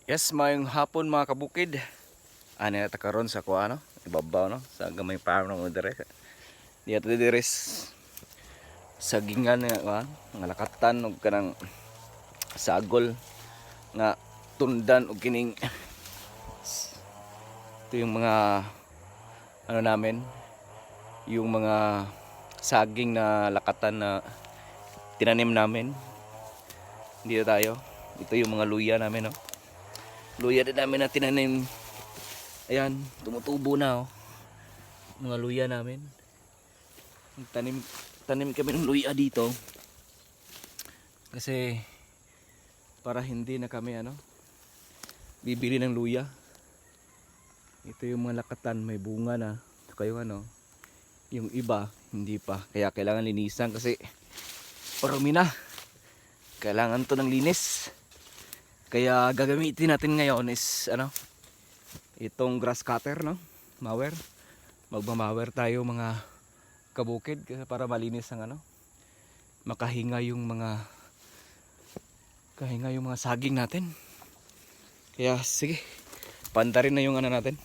Yes, mayong hapon mga kabukid. Ani na karon sa kuha no, ibabaw no, sa gamay farm no dire. Di ato dire sa gingan nga lakatan og kanang sagol nga tundan og kining ito yung mga ano namin, yung mga saging na lakatan na tinanim namin. Dito tayo. Ito yung mga luya namin no. Luya din namin na tinanim. Ayan, tumutubo na oh. Mga luya namin. Tanim kami ng luya dito. Kasi para hindi na kami bibili ng luya. Ito yung mga lakatan, may bunga na. Kayo yung iba hindi pa. Kaya kailangan linisan kasi parumi na. Kailangan to ng linis. Kaya gagamitin natin ngayon is itong grass cutter no, mower. Magmamawer tayo mga kabukid para malinis ang makahinga yung mga saging natin. Kaya sige, panta rin na yung natin.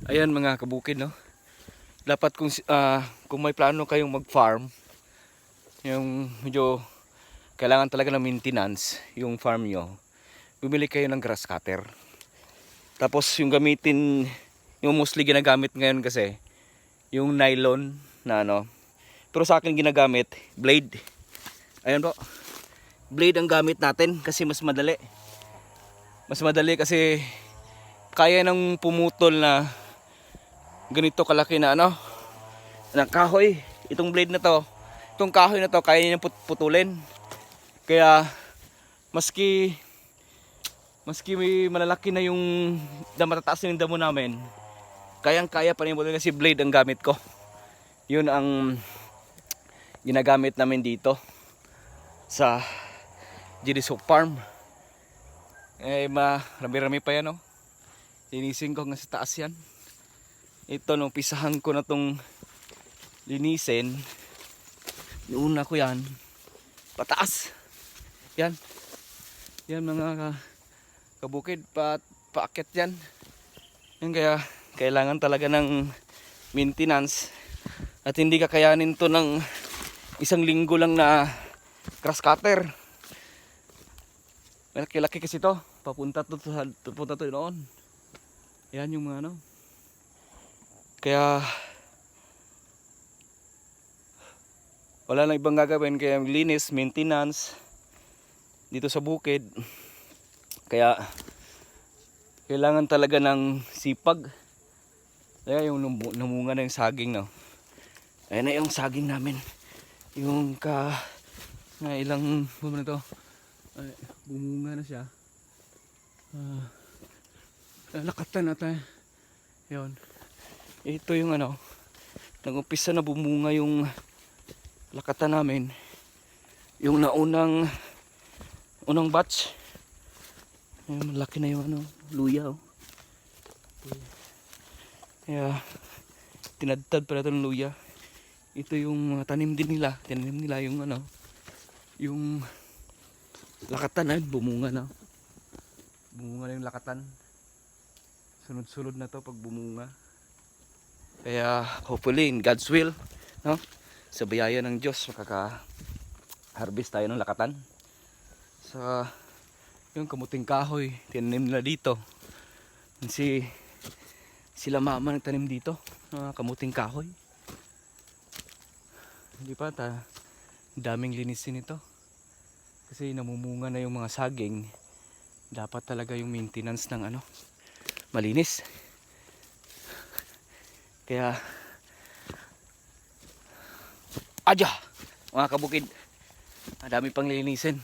Ayan mga kabukid, no? Dapat kung may plano kayong mag-farm, yung medyo kailangan talaga ng maintenance yung farm nyo, bumili kayo ng grass cutter. Tapos yung gamitin, yung mostly ginagamit ngayon kasi, yung nylon na ano. Pero sa akin ginagamit, blade. Ayan po. Blade ang gamit natin kasi mas madali. Mas madali kasi kaya nang pumutol na ganito kalaki na ano, na kahoy. Itong blade na to, itong kahoy na to, kaya niya putulin. Kaya maski may malalaki na yung matataas na yung damo namin, kayang-kaya pa rin kasi blade ang gamit ko. Yun ang ginagamit namin dito sa Ginisok Farm. Marami-rami pa yan, oh. Linisin ko hanggang sa taas yan. Ito, nung pisahan ko na tong linisin, iuna ko yan pataas. Yan mga kabukid, paakyat yan. Yan, kaya kailangan talaga ng maintenance. At hindi kakayanin to ng isang linggo lang na grass cutter. Malaki-laki kasi to, papunta to doon. Yan yung mga ano. Kaya wala na ibang gagawin, kaya linis, maintenance dito sa bukid. Kaya kailangan talaga ng sipag. Kaya yung namunga na yung saging, no. Ayan na yung saging namin. Yung na ilang buwan na to, ay, bumunga na siya. Lakatan na tayo. Yun. Ito yung ano, nag-umpisa na bumunga yung lakatan namin. Yung unang batch. Ayun, malaki na yung ano, luya, oh. Kaya tinadtad pala itong luya. Ito yung tanim din nila. Tinanim nila yung ano, yung lakatan na bumunga na. Bumunga na yung lakatan. Sunod-sunod na to pag bumunga. Kaya hopefully in God's will, no? Sa biyaya ng Diyos, makaka-harvest tayo ng lakatan. Sa yung kamuting kahoy, tinanim nila dito. Sila mama nagtanim dito, kamuting kahoy. Hindi pa, daming linisin ito. Kasi namumunga na yung mga saging. Dapat talaga yung maintenance ng ano, malinis. Kaya mga kabukid, dami pang lilinisin.